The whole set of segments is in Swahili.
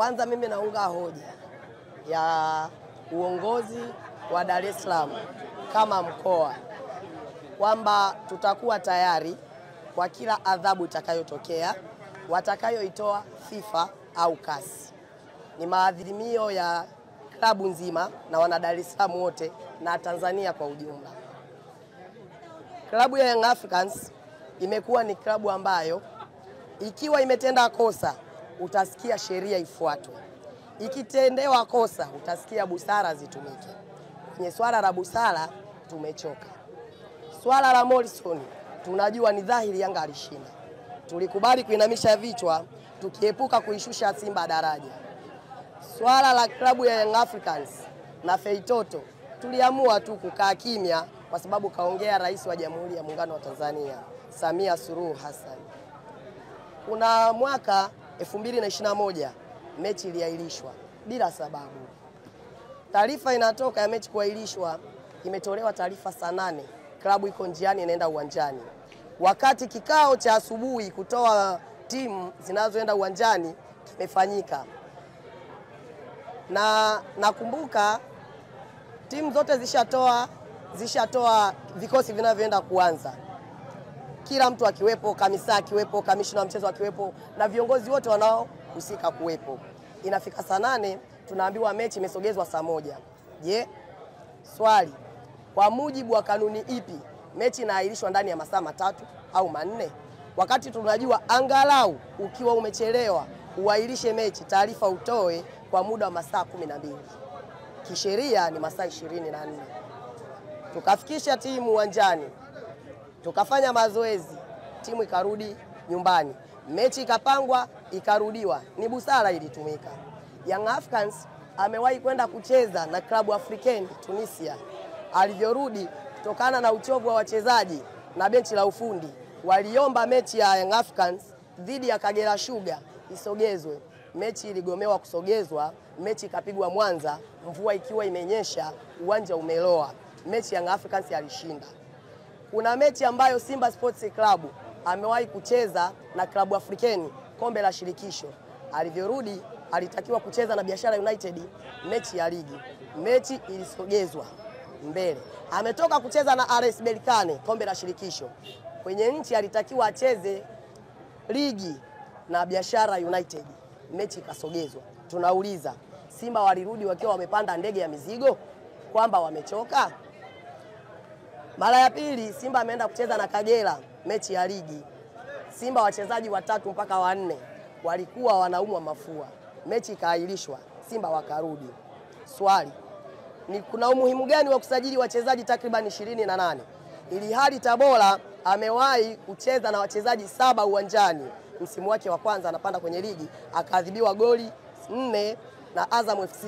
Kwanza mimi naunga hoja ya uongozi wa Dar es Salaam kama mkoa kwamba tutakuwa tayari kwa kila adhabu itakayotokea watakayoitoa FIFA au CAS. Ni maadhimio ya klabu nzima na wana Dar es Salaam wote na Tanzania kwa ujumla. Klabu ya Young Africans imekuwa ni klabu ambayo ikiwa imetenda kosa utasikia sheria ifuatwe. Ikitendewa kosa utasikia busara zitumike. Kwenye swala la busara tumechoka. Swala la Morrison tunajua ni dhahiri Yanga alishinda. Tulikubali kuinamisha vichwa tukiepuka kuishusha Simba daraja. Swala la klabu ya Young Africans na Feitoto tuliamua tu kukaa kimya kwa sababu kaongea Rais wa Jamhuri ya Muungano wa Tanzania Samia Suluhu Hassan. Kuna mwaka 2021 mechi iliahirishwa bila sababu. Taarifa inatoka ya mechi kuahirishwa, imetolewa taarifa saa 8, klabu iko njiani inaenda uwanjani. Wakati kikao cha asubuhi kutoa timu zinazoenda uwanjani kimefanyika. Na nakumbuka timu zote zishatoa vikosi vinavyoenda kuanza. Kila mtu akiwepo, kamisa akiwepo, kamishna wa mchezo akiwepo na viongozi wote wanaohusika kuwepo. Inafika saa 8 tunaambiwa mechi imesogezwa saa 1. Je, swali, kwa mujibu wa kanuni ipi mechi inaahirishwa ndani ya masaa 3 au 4? Wakati tunajua angalau ukiwa umechelewa uahirishe mechi, taarifa utoe kwa muda wa masaa 12. Kisheria ni masaa 24. Tukafikisha timu uwanjani, tukafanya mazoezi, timu ikarudi nyumbani. Mechi ikapangwa, ikarudiwa. Ni busara ilitumika. Young Africans amewahi kwenda kucheza na klabu Africain Tunisia. Alivyorudi kutokana na uchovu wa wachezaji na benchi la ufundi, waliomba mechi ya Young Africans dhidi ya Kagera Sugar isogezwe. Mechi iligomewa kusogezwa, mechi ikapigwa Mwanza, mvua ikiwa imenyesha, uwanja umeloa. Mechi Young Africans alishinda. Kuna mechi ambayo Simba Sports Club amewahi kucheza na klabu Africain kombe la shirikisho. Alivyorudi alitakiwa kucheza na Biashara United mechi ya ligi. Mechi ilisogezwa mbele. Ametoka kucheza na RS Berkane kombe la shirikisho. Kwenye nchi alitakiwa acheze ligi na Biashara United. Mechi ikasogezwa. Tunauliza, Simba walirudi wakiwa wamepanda ndege ya mizigo kwamba wamechoka? Mara ya pili Simba ameenda kucheza na Kagera mechi ya ligi. Simba wachezaji 3 mpaka 4 walikuwa wanaumwa mafua. Mechi ikaahirishwa, Simba wakarudi. Swali, ni kuna umuhimu gani wa kusajili wachezaji takriban 28? Ili hali Tabora amewahi kucheza na wachezaji 7 uwanjani. Msimu wake wa kwanza anapanda kwenye ligi, akaadhibiwa goli 4 na Azam FC.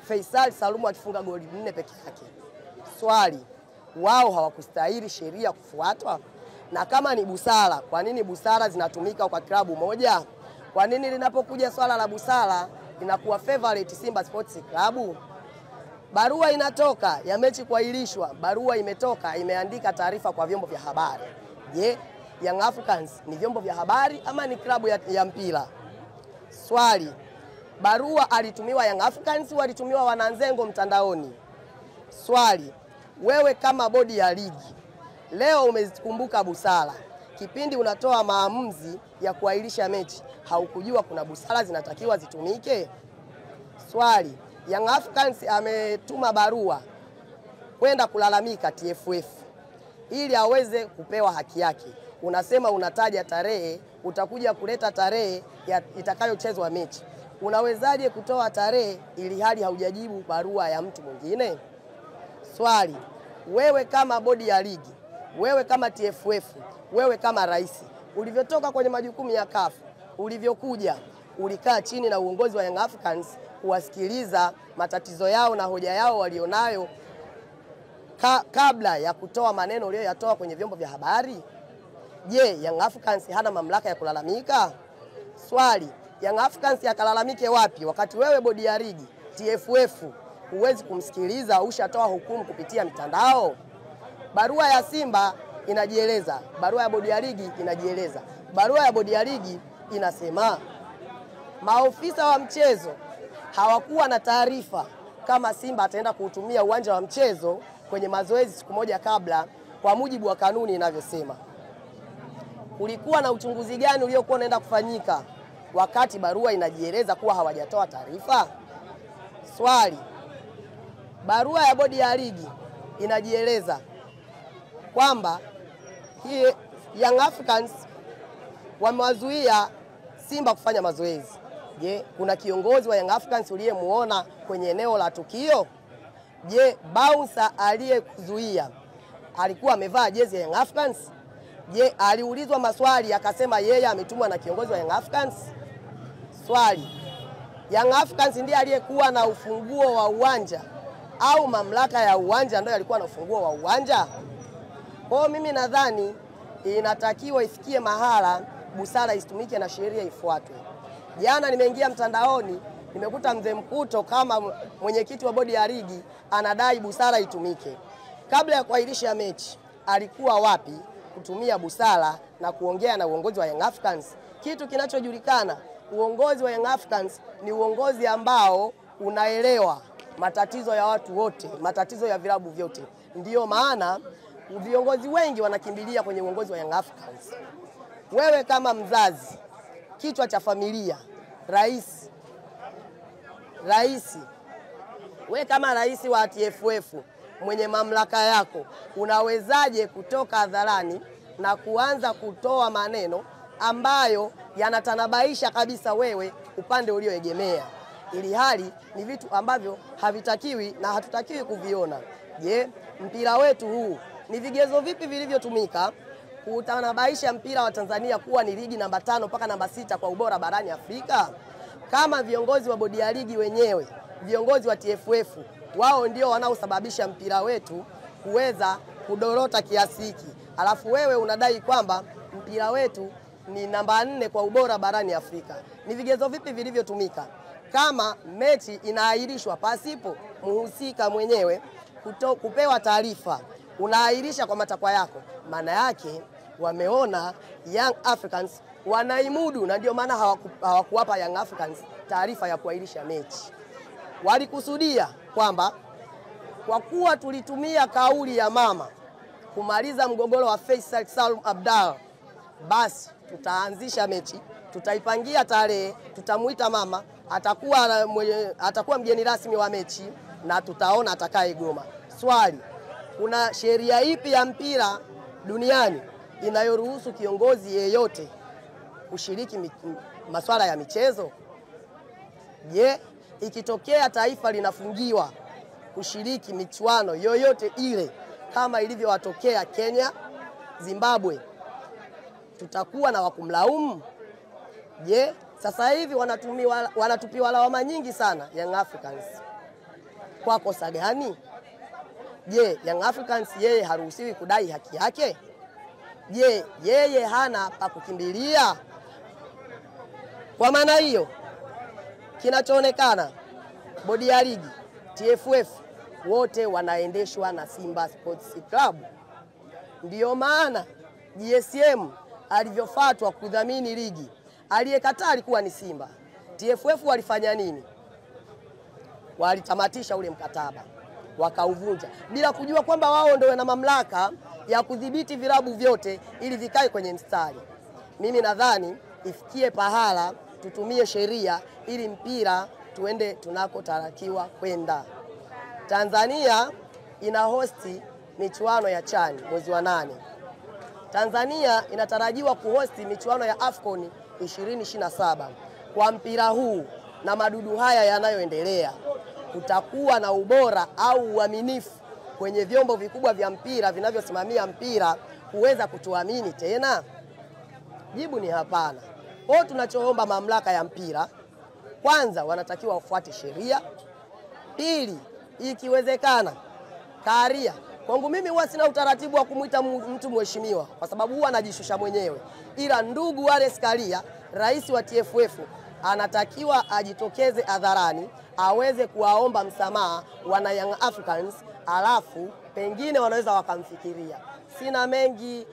Faisal Salumu akifunga goli 4 peke yake. Swali, wao hawakustahili sheria kufuatwa? Na kama ni busara, kwa nini busara zinatumika kwa klabu moja? Kwa nini linapokuja swala la busara inakuwa favorite Simba Sports Club? Barua inatoka ya mechi kuahirishwa, barua imetoka imeandika taarifa kwa vyombo vya habari. Je, Young Africans ni vyombo vya habari ama ni klabu ya mpira? Swali, barua alitumiwa Young Africans au alitumiwa wananzengo mtandaoni? Swali, wewe kama bodi ya ligi leo umezikumbuka busara, kipindi unatoa maamuzi ya kuahirisha mechi haukujua kuna busara zinatakiwa zitumike? Swali, Young Africans ametuma barua kwenda kulalamika TFF ili aweze kupewa haki yake. Unasema unataja tarehe, utakuja kuleta tarehe itakayochezwa mechi. Unawezaje kutoa tarehe ili hali haujajibu barua ya mtu mwingine? Swali, wewe kama bodi ya ligi, wewe kama TFF, wewe kama rais, ulivyotoka kwenye majukumu ya CAF, ulivyokuja, ulikaa chini na uongozi wa Young Africans kuwasikiliza matatizo yao na hoja yao walionayo kabla ya kutoa maneno uliyoyatoa kwenye vyombo vya habari? Je, Young Africans hana mamlaka ya kulalamika? Swali, Young Africans yakalalamike wapi wakati wewe bodi ya ligi, TFF, huwezi kumsikiliza, ushatoa hukumu kupitia mitandao? Barua ya Simba inajieleza, barua ya bodi ya ligi inajieleza. Barua ya bodi ya ligi inasema maofisa wa mchezo hawakuwa na taarifa kama Simba ataenda kuutumia uwanja wa mchezo kwenye mazoezi siku moja kabla, kwa mujibu wa kanuni inavyosema. Kulikuwa na uchunguzi gani uliokuwa unaenda kufanyika wakati barua inajieleza kuwa hawajatoa taarifa? Swali. Barua ya bodi ya ligi inajieleza kwamba Young Africans wamewazuia Simba kufanya mazoezi. Je, kuna kiongozi wa Young Africans uliyemuona kwenye eneo la tukio? Je, bouncer aliyekuzuia alikuwa amevaa jezi ya Young Africans? Je, aliulizwa maswali akasema yeye ametumwa na kiongozi wa Young Africans? Swali. Young Africans ndiye aliyekuwa na ufunguo wa uwanja au mamlaka ya uwanja ndio alikuwa na ufunguo wa uwanja? Kwa mimi nadhani inatakiwa ifikie mahala busara isitumike na sheria ifuatwe. Jana nimeingia mtandaoni, nimekuta Mzee Mkuto kama mwenyekiti wa bodi ya ligi anadai busara itumike. Kabla ya kuahirisha mechi, alikuwa wapi kutumia busara na kuongea na uongozi wa Young Africans? Kitu kinachojulikana, uongozi wa Young Africans ni uongozi ambao unaelewa matatizo ya watu wote, matatizo ya vilabu vyote. Ndiyo maana viongozi wengi wanakimbilia kwenye uongozi wa Young Africans. Wewe kama mzazi, kichwa cha familia, rais, wewe kama rais wa TFF mwenye mamlaka yako, unawezaje kutoka hadharani na kuanza kutoa maneno ambayo yanatanabaisha kabisa wewe upande ulioegemea, ili hali ni vitu ambavyo havitakiwi na hatutakiwi kuviona? Je, mpira wetu huu ni vigezo vipi vilivyotumika kutanabaisha mpira wa Tanzania kuwa ni ligi namba 5 mpaka namba 6 kwa ubora barani Afrika? Kama viongozi wa bodi ya ligi wenyewe, viongozi wa TFF, wao ndio wanaosababisha mpira wetu kuweza kudorota kiasi hiki, alafu wewe unadai kwamba mpira wetu ni namba 4 kwa ubora barani Afrika. Ni vigezo vipi vilivyotumika? Kama mechi inaahirishwa pasipo muhusika mwenyewe kupewa taarifa, unaahirisha kwa matakwa yako, maana yake wameona Young Africans wanaimudu, na ndio maana hawakuwapa Young Africans taarifa ya kuahirisha mechi. Walikusudia kwamba kwa kuwa tulitumia kauli ya mama kumaliza mgogoro wa Faisal Salum Abdalla, basi tutaanzisha mechi, tutaipangia tarehe, tutamuita mama, atakuwa mgeni rasmi wa mechi na tutaona atakayegoma. Swali. Kuna sheria ipi ya mpira duniani inayoruhusu kiongozi yeyote kushiriki masuala ya michezo? Je, ikitokea taifa linafungiwa kushiriki michuano yoyote ile kama ilivyowatokea Kenya, Zimbabwe, tutakuwa na wakumlaumu? Je, sasa hivi wanatupiwa lawama nyingi sana Young Africans. Kwa kosa gani? Je, Young Africans yeye haruhusiwi kudai haki yake? Je, yeye hana pa kukimbilia? Kwa maana hiyo, kinachoonekana bodi ya ligi, TFF, wote wanaendeshwa na Simba Sports Club. Ndiyo maana GSM alivyofatwa kudhamini ligi, aliyekataa alikuwa ni Simba. TFF walifanya nini? Walitamatisha ule mkataba, wakauvunja bila kujua kwamba wao ndio wana mamlaka ya kudhibiti vilabu vyote ili vikae kwenye mstari. Mimi nadhani ifikie pahala tutumie sheria ili mpira tuende tunakotarakiwa kwenda. Tanzania ina hosti michuano ya CHAN mwezi wa 8. Tanzania inatarajiwa kuhosti michuano ya AFCON 2027. Kwa mpira huu na madudu haya yanayoendelea, kutakuwa na ubora au uaminifu kwenye vyombo vikubwa vya mpira vinavyosimamia mpira kuweza kutuamini tena? Jibu ni hapana. Kwa tunachoomba mamlaka ya mpira, kwanza wanatakiwa wafuate sheria. Pili, ikiwezekana Karia, kwangu mimi huwa sina utaratibu wa kumuita mtu mheshimiwa kwa sababu huwa anajishusha mwenyewe, ila ndugu Wallace Karia, rais wa TFF, anatakiwa ajitokeze hadharani aweze kuwaomba msamaha wana Young Africans, alafu pengine wanaweza wakamfikiria. Sina mengi,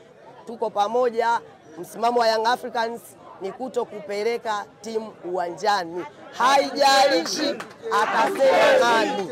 tuko pamoja. Msimamo wa Young Africans ni kuto kupeleka timu uwanjani, haijalishi atasema nani.